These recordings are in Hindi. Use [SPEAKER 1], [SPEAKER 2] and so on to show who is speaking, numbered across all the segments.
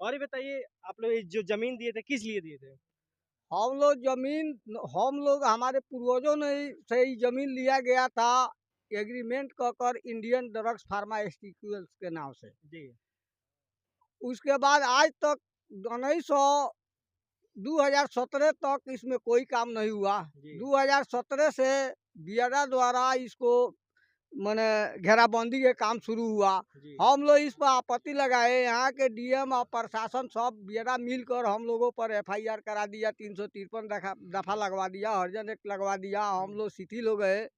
[SPEAKER 1] और ये बताइए, आप लोग ये जो जमीन दिए थे किस लिए दिए थे?
[SPEAKER 2] हम लोग हमारे पूर्वजों ने से ही जमीन लिया गया था एग्रीमेंट कर इंडियन ड्रग्स फार्मास्यूटिकल्स के नाम से।
[SPEAKER 1] जी।
[SPEAKER 2] उसके बाद आज तक 2017 तक इसमें कोई काम नहीं हुआ।
[SPEAKER 1] जी।
[SPEAKER 2] 2017 से बियरा द्वारा इसको माने घेराबंदी के काम शुरू हुआ।
[SPEAKER 1] जी।
[SPEAKER 2] हम लोग इस पर आपत्ति लगाए, यहाँ के डीएम और प्रशासन सब बियरा मिलकर हम लोगों पर एफआईआर करा दिया, 353 दफा लगवा दिया, हरिजन एक्ट लगवा दिया। हम लोग शिथिल हो गए।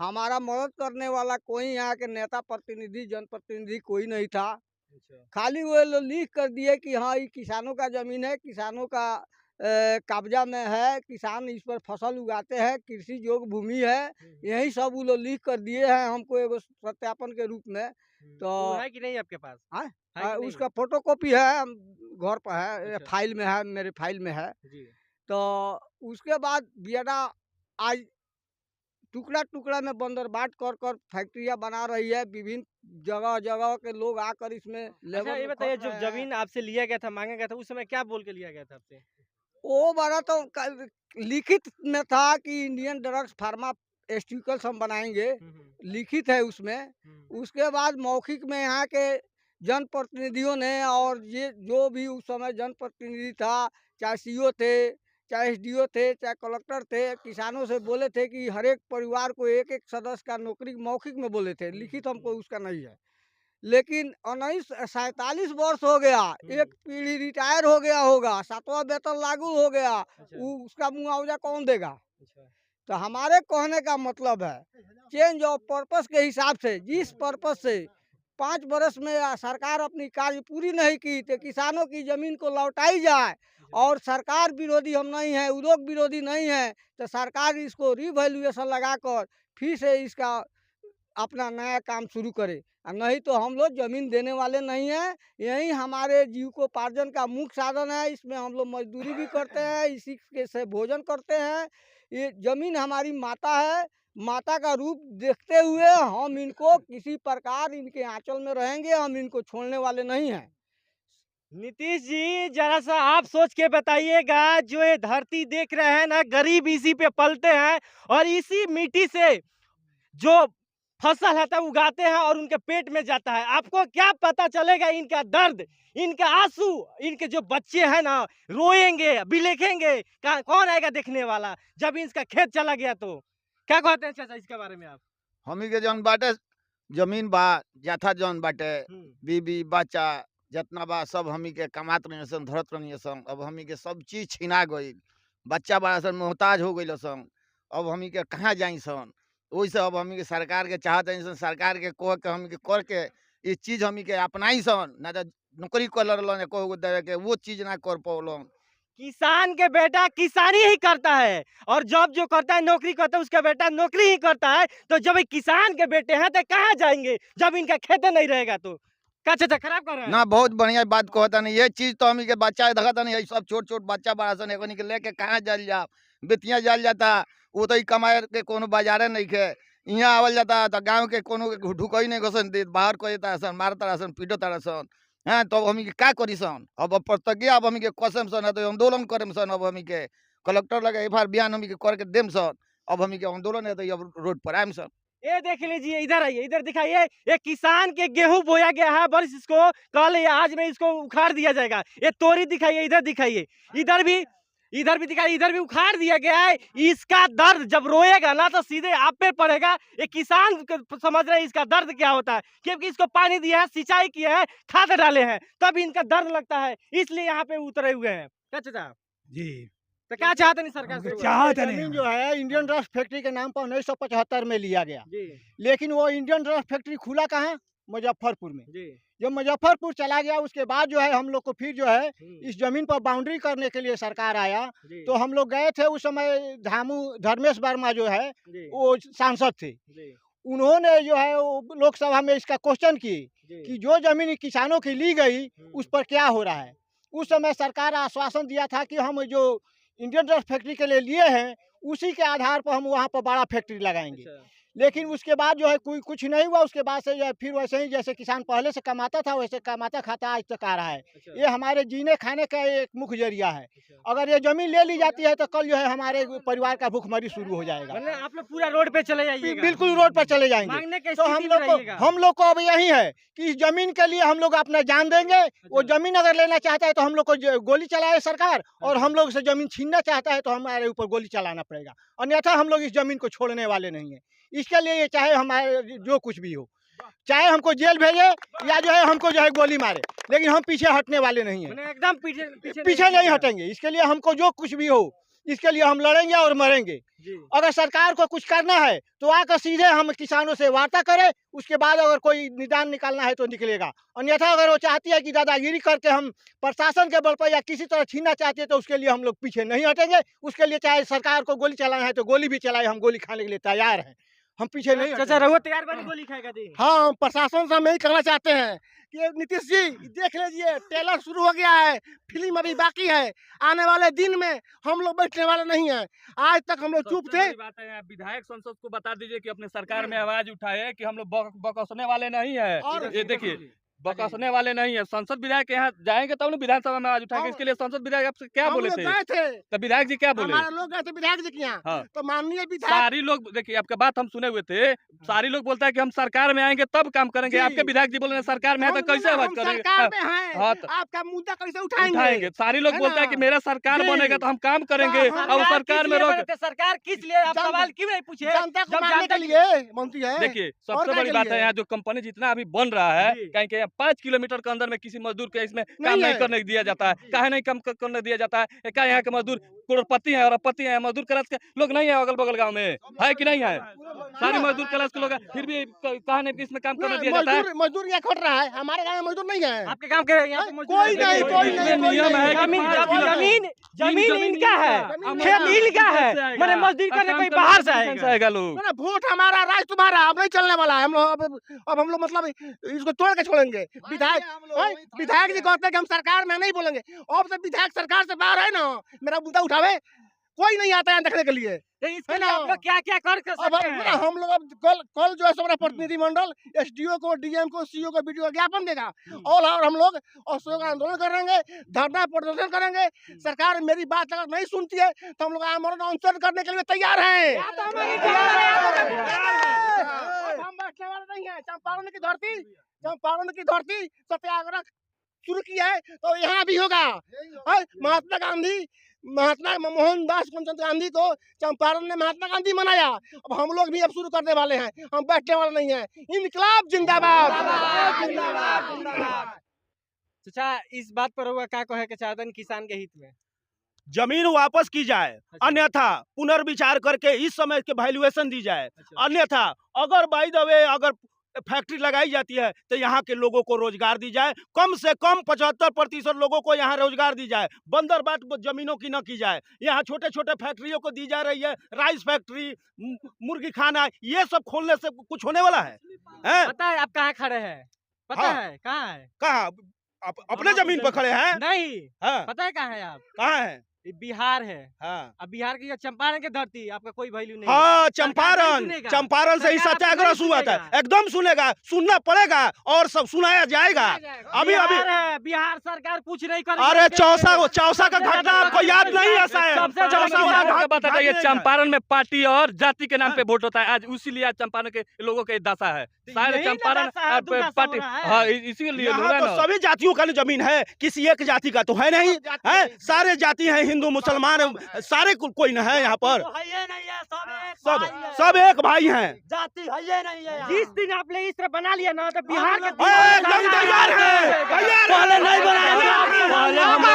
[SPEAKER 2] हमारा मदद करने वाला कोई यहाँ के नेता प्रतिनिधि जनप्रतिनिधि कोई नहीं था।
[SPEAKER 1] अच्छा।
[SPEAKER 2] खाली वो लोग लिख कर दिए कि हाँ ये किसानों का जमीन है, किसानों का कब्जा में है, किसान इस पर फसल उगाते हैं, कृषि योग्य भूमि है। यही सब वो लोग लिख कर दिए हैं हमको एगो सत्यापन के रूप में। तो
[SPEAKER 1] वो है कि नहीं आपके पास?
[SPEAKER 2] हाँ,
[SPEAKER 1] है कि नहीं?
[SPEAKER 2] उसका फोटोकॉपी है, घर पर है,
[SPEAKER 1] अच्छा।
[SPEAKER 2] फाइल में है, मेरे फाइल में है।
[SPEAKER 1] जी।
[SPEAKER 2] तो उसके बाद बियडा आज टुकड़ा टुकड़ा में बंदरबाट कर फैक्ट्रियाँ बना रही है। विभिन्न जगह जगह के लोग आकर इसमें
[SPEAKER 1] अच्छा,
[SPEAKER 2] लेबर
[SPEAKER 1] ये
[SPEAKER 2] में
[SPEAKER 1] बताइए,
[SPEAKER 2] खट
[SPEAKER 1] जो
[SPEAKER 2] रहे हैं।
[SPEAKER 1] जमीन आपसे लिया गया था, माँगा गया था, उस समय क्या बोल के लिया गया था आपसे?
[SPEAKER 2] वो बड़ा तो लिखित में था कि इंडियन ड्रग्स फार्मास्यूटिकल्स हम बनाएंगे, लिखित है उसमें। उसके बाद मौखिक में यहाँ के जनप्रतिनिधियों ने और ये जो भी उस समय जनप्रतिनिधि था, चाहे सीओ थे, चाहे एसडीओ थे, चाहे कलेक्टर थे, किसानों से बोले थे कि हर एक परिवार को एक एक सदस्य का नौकरी, मौखिक में बोले थे, लिखित हमको उसका नहीं है। लेकिन 1947 वर्ष हो गया, एक पीढ़ी रिटायर हो गया होगा, 7वां वेतन लागू हो गया,
[SPEAKER 1] अच्छा।
[SPEAKER 2] उसका मुआवजा कौन देगा?
[SPEAKER 1] अच्छा।
[SPEAKER 2] तो हमारे कहने का मतलब है चेंज ऑफ पर्पस के हिसाब से, जिस पर्पस से 5 वर्ष में सरकार अपनी कार्य पूरी नहीं की, तो किसानों की जमीन को लौटाई जाए। और सरकार विरोधी हम नहीं है, उद्योग विरोधी नहीं है, तो सरकार इसको रिवैल्यूएशन लगाकर फिर से इसका अपना नया काम शुरू करे। नहीं तो हम लोग जमीन देने वाले नहीं हैं। यही हमारे जीविकोपार्जन का मुख्य साधन है। इसमें हम लोग मजदूरी भी करते हैं, इसी के से भोजन करते हैं। ये जमीन हमारी माता है। माता का रूप देखते हुए हम इनको किसी प्रकार इनके आंचल में रहेंगे, हम इनको छोड़ने वाले नहीं हैं।
[SPEAKER 1] नीतीश जी, जरा सा आप सोच के बताइएगा, जो ये धरती देख रहे हैं ना, गरीब इसी पे पलते हैं और इसी मिट्टी से जो फसल है तब उगाते हैं और उनके पेट में जाता है। आपको क्या पता चलेगा इनका दर्द, इनका आंसू, इनके जो बच्चे हैं ना रोएंगे, बिलखेंगे, कौन आएगा देखने वाला जब इसका खेत चला गया? तो क्या कहते हैं चाचा इसके बारे में आप?
[SPEAKER 3] हमी के जौन बाटे जमीन बा, जाथा जौन बाटे, बीबी बच्चा जितना बा सब हमी के कमात रही सन, धरत रही सन। अब हमी के सब चीज छीना गई, बच्चा बड़ा सन मोहताज हो गई सन। अब हमी के कहाँ जाई सन? वैसे अब हमी के सरकार के चाहत सन, सरकार के कह के हमी के कर के ये चीज हमी के अपनाई सन, ना तो नौकरी कर लन कहो देवे के वो चीज ना कर पौलन।
[SPEAKER 1] किसान के बेटा किसानी ही करता है और जॉब जो करता है, नौकरी करता है, उसका बेटा नौकरी ही करता है। तो जब ये किसान के बेटे हैं तो कहाँ जाएंगे जब इनका खेत नहीं रहेगा? तो क्या चाचा खराब कर रहे हैं?
[SPEAKER 3] ना बहुत बढ़िया बात कहता नहीं, ये चीज तो हमी के बच्चा देखता नहीं, सब छोट छोट बच्चा बड़ा सन एगो के लेके कहाँ जल जा, बेतिया जल जाता। वो तो कमाए के कोनो बाजारे नहीं खे, यहाँ आवल जाता तो गाँव के कोनो ढुकई नहीं घसन दे, बाहर कर देता सन, मारता सन, पीटता सन। हाँ, तो हमी के का करी सन? अब प्रतिज्ञा अब हमी के कसम सन, तो आंदोलन करम सन। अब हमी के कलेक्टर लगे एफआईआर बयान हमी के करके देम सन। अब हमी के आंदोलन है तो अब रोड पर आयम सन।
[SPEAKER 1] ये देख लीजिए, इधर आइए, इधर दिखाइए, ये किसान के गेहूं बोया गया है, बस इसको कल या आज में इसको उखाड़ दिया जाएगा। ये तोरी दिखाइए, इधर दिखाइए, इधर भी दिखाइए, इधर भी उखाड़ दिया गया है। इसका दर्द जब रोएगा ना तो सीधे आप पे पड़ेगा। ये किसान समझ रहे हैं इसका दर्द क्या होता है, क्योंकि इसको पानी दिया है, सिंचाई किया है, खाद डाले हैं, तब इनका दर्द लगता है, इसलिए यहाँ पे उतरे हुए हैं। क्या चाचा
[SPEAKER 4] जी,
[SPEAKER 1] तो क्या चाहते नहीं सरकार से?
[SPEAKER 4] चाहते
[SPEAKER 5] जमीन
[SPEAKER 4] नहीं
[SPEAKER 5] जो है इंडियन ड्रग्स फैक्ट्री के नाम पर 1975 में लिया गया,
[SPEAKER 1] जी
[SPEAKER 5] लेकिन वो इंडियन ड्रग्स फैक्ट्री खुला कहाँ? मुजफ्फरपुर में।
[SPEAKER 1] जी।
[SPEAKER 5] जब मुजफ्फरपुर चला गया उसके बाद जो है हम लोग को फिर जो है इस जमीन पर बाउंड्री करने के लिए सरकार आया।
[SPEAKER 1] जी,
[SPEAKER 5] तो हम लोग गए थे, उस समय धर्मेश वर्मा जो है
[SPEAKER 1] जी,
[SPEAKER 5] वो सांसद थे।
[SPEAKER 1] जी,
[SPEAKER 5] उन्होंने जो है वो लोकसभा में इसका क्वेश्चन किए
[SPEAKER 1] जी,
[SPEAKER 5] कि जो जमीन किसानों की ली गई उस पर क्या हो रहा है। उस समय सरकार आश्वासन दिया था कि हम जो इंडियन ड्रग्स फैक्ट्री के लिए लिए हैं उसी के आधार पर हम वहाँ पर बड़ा फैक्ट्री लगाएंगे।
[SPEAKER 1] अच्छा,
[SPEAKER 5] लेकिन उसके बाद जो है कोई कुछ नहीं हुआ। उसके बाद से जो है फिर वैसे ही जैसे किसान पहले से कमाता था वैसे कमाता खाता आज तक आ रहा है। ये हमारे जीने खाने का एक मुख्य जरिया है। अगर ये जमीन ले ली जाती है तो कल जो है हमारे परिवार का भूखमरी शुरू हो जाएगा।
[SPEAKER 1] मतलब आप लोग पूरा रोड पे चले जाइएगा,
[SPEAKER 5] बिल्कुल रोड पर चले जाएंगे।
[SPEAKER 1] मांगने के
[SPEAKER 5] तो हम लोग को अब यही है कि इस जमीन के लिए हम लोग अपना जान देंगे। वो जमीन अगर लेना चाहता है तो हम लोग को गोली चलाए सरकार, और हम लोग से जमीन छीनना चाहता है तो हमारे ऊपर गोली चलाना पड़ेगा, अन्यथा हम लोग इस जमीन को छोड़ने वाले नहीं है। इसके लिए चाहे हमारे जो कुछ भी हो, चाहे हमको जेल भेजे या जो है हमको जो है गोली मारे, लेकिन हम पीछे हटने वाले नहीं है,
[SPEAKER 1] एकदम
[SPEAKER 5] पीछे नहीं हटेंगे। इसके लिए हमको जो कुछ भी हो इसके लिए हम लड़ेंगे और मरेंगे। अगर सरकार को कुछ करना है तो आकर सीधे हम किसानों से वार्ता करें, उसके बाद अगर कोई निदान निकालना है तो निकलेगा। अन्यथा अगर वो चाहती है कि दादागिरी करके हम प्रशासन के बल पर या किसी तरह छीनना चाहती है तो उसके लिए हम लोग पीछे नहीं हटेंगे। उसके लिए चाहे सरकार को गोली चलाना है तो गोली भी चलाए, हम गोली खाने के लिए तैयार हैं, हम पीछे नहीं।
[SPEAKER 1] चाचा रहुआ तैयार बनी गोली खाएगा जी?
[SPEAKER 4] हाँ, हम प्रशासन से हम यही कहना चाहते हैं कि नीतीश जी देख लीजिए, ट्रेलर शुरू हो गया है, फिल्म अभी बाकी है। आने वाले दिन में हम लोग बैठने वाले नहीं हैं। आज तक हम लोग चुप थे।
[SPEAKER 6] बात है, विधायक संसद को बता दीजिए कि अपने सरकार में आवाज उठाए कि हम लोग बकसने वाले नहीं है।
[SPEAKER 4] और
[SPEAKER 6] ये देखिए बकसने वाले नहीं है। संसद विधायक यहाँ जाएंगे तब ना विधानसभा में आवाज उठाएंगे। इसके लिए संसद विधायक आपसे क्या
[SPEAKER 4] हम
[SPEAKER 6] बोले
[SPEAKER 4] लोग
[SPEAKER 6] थे?
[SPEAKER 4] गए थे,
[SPEAKER 6] तो विधायक जी क्या बोले?
[SPEAKER 4] हमारे लोग गए थे विधायक जी के यहाँ।
[SPEAKER 6] हाँ।
[SPEAKER 4] तो माननीय विधायक
[SPEAKER 6] सारी लोग देखिए आपका बात हम सुने हुए थे। सारी लोग बोलता है कि हम सरकार में आएंगे तब काम करेंगे।
[SPEAKER 4] जी।
[SPEAKER 6] आपके विधायक जी बोल रहे हैं सरकार में है तो कैसे आवाज करेंगे?
[SPEAKER 4] सरकार में हैं,
[SPEAKER 6] हाँ, तो
[SPEAKER 4] आपका मुद्दा कैसे उठाएंगे?
[SPEAKER 6] सारी लोग
[SPEAKER 4] है
[SPEAKER 6] बोलता है
[SPEAKER 4] ना?
[SPEAKER 6] कि मेरा सरकार
[SPEAKER 4] जी।
[SPEAKER 6] बनेगा तो हम काम करेंगे।
[SPEAKER 4] हाँ,
[SPEAKER 6] अब सरकार में रोक
[SPEAKER 1] सरकार किस लिए? आप
[SPEAKER 4] जनता-
[SPEAKER 1] सवाल क्यों नहीं पूछे?
[SPEAKER 4] जनता को
[SPEAKER 1] जब
[SPEAKER 4] मारने
[SPEAKER 1] जानते
[SPEAKER 4] के लिए मंत्री है।
[SPEAKER 6] देखिए
[SPEAKER 4] और
[SPEAKER 6] सबसे
[SPEAKER 4] क्या
[SPEAKER 6] बड़ी
[SPEAKER 4] के
[SPEAKER 6] बात है
[SPEAKER 4] लिए?
[SPEAKER 6] यहाँ जो कंपनी जितना अभी बन रहा है,
[SPEAKER 1] जी।
[SPEAKER 6] कहीं यहाँ 5 किलोमीटर के अंदर में किसी मजदूर के इसमें काम
[SPEAKER 4] नहीं
[SPEAKER 6] नहीं
[SPEAKER 4] है।
[SPEAKER 6] करने दिया जाता है। काहे नहीं काम करने दिया जाता है? क्या यहाँ के मजदूर करोड़पति हैं और अपति हैं? मजदूर क्लास के लोग नहीं है अगल बगल गाँव में, है कि नहीं है? सारे मजदूर क्लास के लोग हैं, फिर भी कहा नहीं कि इसमें काम करने दिया जाता है।
[SPEAKER 4] मजदूर यहाँ खट रहा है, हमारे गाँव में मजदूर नहीं है।
[SPEAKER 1] आपके काम के यहाँ पे मजदूर
[SPEAKER 4] कोई नहीं, कोई
[SPEAKER 6] इसमें
[SPEAKER 4] नहीं, कोई
[SPEAKER 6] नियम
[SPEAKER 4] नहीं।
[SPEAKER 6] है कि
[SPEAKER 1] जमीन
[SPEAKER 6] पाँच
[SPEAKER 1] जमीन जमीन
[SPEAKER 6] जमीन
[SPEAKER 1] इनका है,
[SPEAKER 4] जमीन
[SPEAKER 1] खेत
[SPEAKER 4] इनका
[SPEAKER 1] इनका है,
[SPEAKER 6] से आएगा।
[SPEAKER 1] मैंने मजदूरी करने
[SPEAKER 6] काम
[SPEAKER 1] कोई
[SPEAKER 6] करने
[SPEAKER 1] बाहर से
[SPEAKER 6] कौन
[SPEAKER 1] आएगा।
[SPEAKER 6] लोग?
[SPEAKER 4] ना, वोट हमारा, राज तुम्हारा, अब नहीं चलने वाला है। हम लोग अब हम लोग मतलब इसको तोड़ के छोड़ेंगे। विधायक जी कहते हैं कि हम सरकार में नहीं बोलेंगे। अब तो विधायक सरकार से बाहर है ना, मेरा मुद्दा उठावे कोई नहीं आता है देखने के लिए।
[SPEAKER 1] इसके
[SPEAKER 4] है
[SPEAKER 1] लिए
[SPEAKER 4] ना?
[SPEAKER 1] आप लोग क्या कर
[SPEAKER 4] अब
[SPEAKER 1] सकते हैं?
[SPEAKER 4] हम लोग अब कल जो है हमारा प्रतिनिधिमंडल एसडीओ को, डीएम को, सीओ को वीडियो ज्ञापन देगा और हम लोग अशोक आंदोलन करेंगे, धरना प्रदर्शन करेंगे। सरकार मेरी बात अगर नहीं सुनती है तो हम लोग आमरण अनशन करने के लिए तैयार हैं। अब हम बैठने वाले नहीं है। चंपारण की धरती सत्याग्रह शुरू किया है तो यहाँ भी होगा। महात्मा मोहनदास करमचंद गांधी को चंपारण ने महात्मा गांधी मनाया। अब हम लोग भी अब शुरू करने वाले हैं, हम बैठने वाले नहीं हैं। इनकलाब जिंदाबाद।
[SPEAKER 1] चाचा इस बात पर होगा क्या कहे के चाहते हैं किसान के हित में?
[SPEAKER 7] जमीन वापस की जाए, अन्यथा पुनर्विचार करके इस समय के वैल्यूएशन दी जाए। अन्यथा अगर बाय द वे अगर फैक्ट्री लगाई जाती है तो यहाँ के लोगों को रोजगार दी जाए। कम से कम 75% लोगों को यहाँ रोजगार दी जाए। बंदर बाट जमीनों की न की जाए। यहाँ छोटे छोटे फैक्ट्रियों को दी जा रही है, राइस फैक्ट्री, मुर्गी खाना, ये सब खोलने से कुछ होने वाला है?
[SPEAKER 1] पता है आप कहाँ खड़े हैं? पता
[SPEAKER 7] हाँ।
[SPEAKER 1] है कहाँ है?
[SPEAKER 7] कहाँ अपने जमीन पर खड़े हैं?
[SPEAKER 1] नहीं,
[SPEAKER 7] हाँ।
[SPEAKER 1] पता है कहाँ है आप?
[SPEAKER 7] कहाँ है?
[SPEAKER 1] ये बिहार है।
[SPEAKER 7] हाँ,
[SPEAKER 1] अब बिहार की चंपारण की धरती, आपका कोई वैल्यू नहीं है।
[SPEAKER 7] हाँ,
[SPEAKER 1] सरकार
[SPEAKER 7] चंपारण से ही
[SPEAKER 1] सरकार
[SPEAKER 7] सत्याग्रह
[SPEAKER 1] नहीं
[SPEAKER 7] शुरू होता है।
[SPEAKER 1] सुनेगा।
[SPEAKER 7] एकदम सुनेगा, सुनना पड़ेगा और सब सुनाया जाएगा। अभी
[SPEAKER 1] बिहार सरकार कुछ नहीं कर।
[SPEAKER 7] अरे चौसा का घटना आपको याद नहीं? ऐसा है
[SPEAKER 1] सबसे ज्यादा
[SPEAKER 7] चौसा
[SPEAKER 6] बता है चंपारण में पार्टी और जाति के नाम पे वोट होता है। आज उसीलिए आज चंपारण के लोगों के दशा है। सारे
[SPEAKER 1] यही ना
[SPEAKER 6] चंपारण
[SPEAKER 1] दशा है, दुर्दशा
[SPEAKER 6] पार्टी,
[SPEAKER 1] हो रहा है।
[SPEAKER 6] हाँ इसीलिए हो रहा
[SPEAKER 7] यहाँ
[SPEAKER 6] है
[SPEAKER 7] तो
[SPEAKER 6] ना।
[SPEAKER 7] सभी जातियों का जमीन है, किसी एक जाति का तो है नहीं है। सारे जाति हैं, हिंदू मुसलमान सारे कोई न है यहाँ पर। सब एक भाई हैं।
[SPEAKER 1] जाति है ये नहीं है। जिस दिन आप लोग इस तरह बना लिया ना तो बिहार के
[SPEAKER 7] एकदम तैयार है,
[SPEAKER 1] पहले नहीं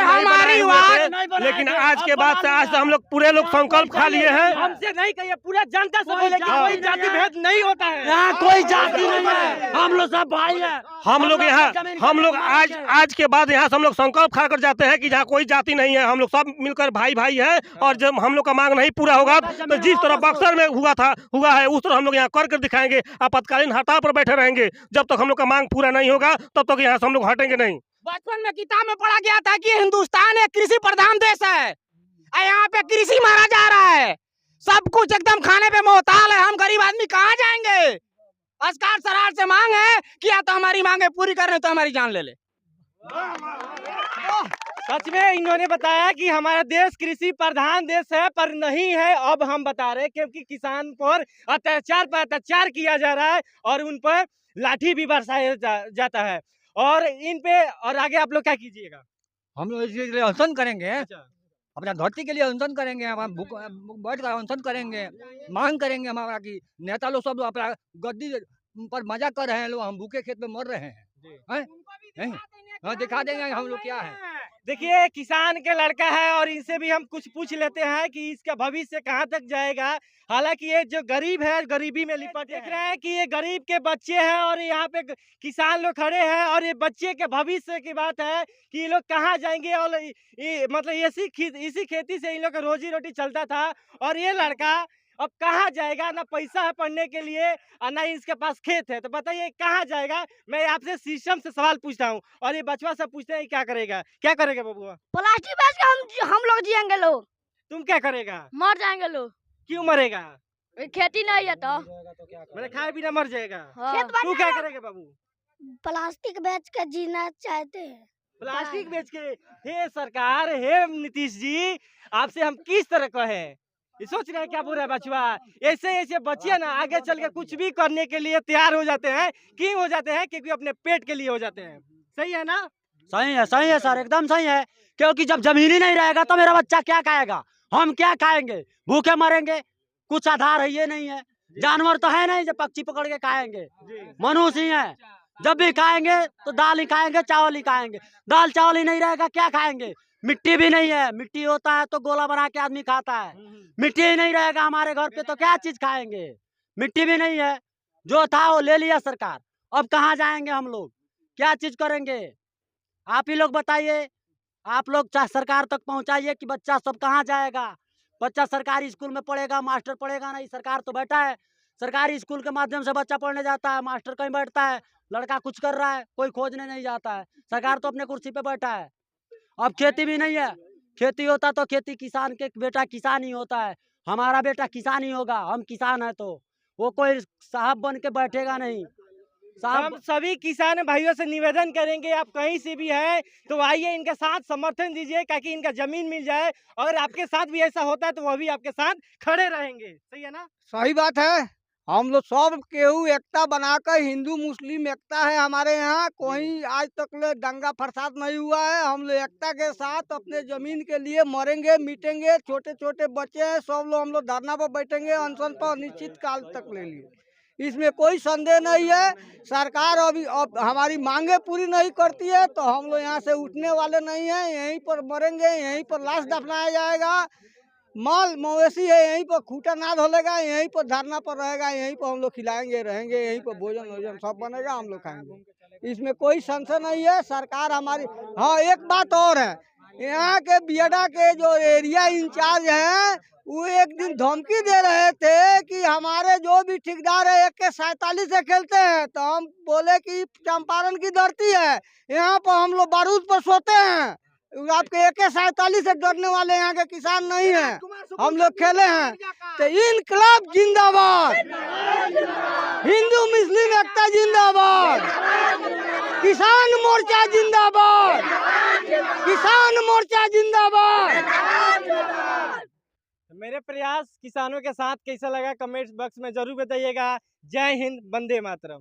[SPEAKER 4] हमारी बात, लेकिन आज के बाद से आज हम लोग पूरे लोग संकल्प खा लिए हैं।
[SPEAKER 1] हमसे नहीं कहिए, पूरा जनता से बोले कि कोई जाति भेद नहीं होता है।
[SPEAKER 4] यहाँ कोई जाति नहीं है, हम लोग सब भाई हैं। हम लोग आज के बाद यहाँ से हम लोग संकल्प खा कर जाते हैं कि जहाँ कोई जाति नहीं है, हम लोग सब मिलकर भाई भाई हैं। और जब हम लोग का मांग नहीं पूरा होगा तो जिस तरह बक्सर में हुआ है उस तरह हम लोग यहाँ कर दिखाएंगे। आपातकालीन हड़ताल पर बैठे रहेंगे जब तक हम लोग का मांग पूरा नहीं होगा, तब तक यहाँ से हम लोग हटेंगे नहीं।
[SPEAKER 2] बचपन में किताब में पढ़ा गया था कि हिंदुस्तान एक कृषि प्रधान देश है, यहाँ पे कृषि मारा जा रहा है। सब कुछ एकदम खाने पे मोहताल है, हम गरीब आदमी कहाँ जाएंगे? सरकार सरार से मांग है कि या तो हमारी मांगे पूरी कर रहे तो हमारी जान ले ले।
[SPEAKER 1] सच में इन्होंने बताया कि हमारा देश कृषि प्रधान देश है, पर नहीं है। अब हम बता रहे हैं क्योंकि किसान पर अत्याचार किया जा रहा है और उन पर लाठी भी बरसाया जाता है। और इन पे और आगे आप लोग क्या कीजिएगा?
[SPEAKER 2] हम लोग इसके लिए अनशन करेंगे, अपना धरती के लिए अनशन करेंगे, हम बैठ कर अनशन करेंगे, मांग करेंगे हमारा कि नेता लोग सब लोग अपना गद्दी पर मजा कर रहे हैं, लोग हम भूखे खेत में मर रहे हैं, नहीं? हाँ, दिखा देंगे हम लोग क्या है।
[SPEAKER 1] देखिए किसान के लड़का है और इनसे भी हम कुछ पूछ लेते हैं कि इसका भविष्य कहाँ तक जाएगा। हालांकि ये जो गरीब है गरीबी में लिपट देख रहे हैं कि ये गरीब के बच्चे हैं और यहाँ पे किसान लोग खड़े हैं और ये बच्चे के भविष्य की बात है कि ये लोग कहाँ जाएंगे। और ये मतलब इसी खेती से इन लोग का रोजी रोटी चलता था और ये लड़का अब कहाँ जाएगा? ना पैसा है पढ़ने के लिए और ना ही इसके पास खेत है, तो बताइए कहाँ जाएगा? मैं आपसे सिस्टम से सवाल पूछता हूँ और ये बचवा सब पूछते हैं क्या करेगा बबुआ?
[SPEAKER 8] प्लास्टिक बेच के हम लोग जिएंगे लोग,
[SPEAKER 1] तुम क्या करेगा?
[SPEAKER 8] मर जाएंगे लोग।
[SPEAKER 1] क्यों मरेगा?
[SPEAKER 8] खेती नहीं है तो
[SPEAKER 1] मैंने खाए बिना मर जाएगा।
[SPEAKER 8] हाँ।
[SPEAKER 1] तू क्या करेगा बाबू?
[SPEAKER 8] प्लास्टिक बेच के जीना चाहते हैं।
[SPEAKER 1] प्लास्टिक बेच के? हे सरकार, हे नीतीश जी, आपसे हम किस तरह कहे? ये सोच रहे हैं क्या बुरा है बचवा? ऐसे बच्चे ना आगे चल के कुछ भी करने के लिए तैयार हो जाते हैं। क्यों हो जाते हैं? क्योंकि अपने पेट के लिए हो जाते हैं। सही है ना?
[SPEAKER 2] सही है सर, एकदम सही है। क्योंकि जब जमीन ही नहीं रहेगा तो मेरा बच्चा क्या खाएगा, हम क्या खाएंगे? भूखे मरेंगे। कुछ आधार है ये नहीं है, जानवर तो है नहीं जो पक्षी पकड़ के खाएंगे, मनुष्य ही है। जब भी खाएंगे तो दाल ही खाएंगे, चावल ही खाएंगे। दाल चावल ही नहीं रहेगा क्या खाएंगे? मिट्टी भी नहीं है, मिट्टी होता है तो गोला बना के आदमी खाता है। मिट्टी ही नहीं रहेगा हमारे घर पे तो क्या चीज खाएंगे? मिट्टी भी नहीं है, जो था वो ले लिया सरकार। अब कहाँ जाएंगे हम लोग, क्या चीज करेंगे? आप ही लोग बताइए, आप लोग सरकार तक पहुंचाइए कि बच्चा सब कहाँ जाएगा। बच्चा सरकारी स्कूल में पढ़ेगा, मास्टर पढ़ेगा नहीं। सरकार तो बैठा है, सरकारी स्कूल के माध्यम से बच्चा पढ़ने जाता है, मास्टर कहीं बैठता है, लड़का कुछ कर रहा है, कोई खोजने नहीं जाता है। सरकार तो अपने कुर्सी पे बैठा है। अब खेती भी नहीं है, खेती होता तो खेती किसान के बेटा किसान ही होता है, हमारा बेटा किसान ही होगा। हम किसान है तो वो कोई साहब बन के बैठेगा नहीं।
[SPEAKER 1] हम सभी किसान भाइयों से निवेदन करेंगे, आप कहीं से भी हैं तो आइए इनके साथ समर्थन दीजिए ताकि इनका जमीन मिल जाए। अगर आपके साथ भी ऐसा होता है तो वह भी आपके साथ खड़े रहेंगे। सही है ना?
[SPEAKER 2] सही बात है। हम लोग सब केहू एकता बनाकर, हिंदू मुस्लिम एकता है हमारे यहाँ। कोई आज तक ले दंगा फसाद नहीं हुआ है। हम लोग एकता के साथ अपने जमीन के लिए मरेंगे मिटेंगे। छोटे छोटे बच्चे हैं सब लोग, हम लोग धरना पर बैठेंगे, अनशन पर निश्चित काल तक ले लिए। इसमें कोई संदेह नहीं है। सरकार अब हमारी मांगे पूरी नहीं करती है तो हम लोग यहाँ से उठने वाले नहीं हैं। यहीं पर मरेंगे, यहीं पर लाश दफनाया जाएगा। माल मवेशी है, यहीं पर खूटा नाद होलेगा, यहीं पर धरना पर रहेगा, यहीं पर हम लोग खिलाएंगे रहेंगे, यहीं पर भोजन वोजन सब बनेगा, हम लोग खाएंगे। इसमें कोई संशय नहीं है। सरकार हमारी। हाँ, एक बात और है, यहाँ के बियडा के जो एरिया इंचार्ज हैं वो एक दिन धमकी दे रहे थे कि हमारे जो भी ठेकेदार है AK-47 से खेलते हैं। तो हम बोले कि चंपारण की धरती है, यहाँ पर हम लोग बारूद पर सोते हैं। आपके AK-47 से डरने वाले यहाँ के किसान नहीं है, हम लोग खेले हैं। तो इनकलाब जिंदाबाद, हिंदू मुस्लिम एकता जिंदाबाद, किसान मोर्चा जिंदाबाद, किसान मोर्चा जिंदाबाद।
[SPEAKER 1] मेरे प्रयास किसानों के साथ कैसा लगा कमेंट बॉक्स में जरूर बताइएगा। जय हिंद, वंदे मातरम।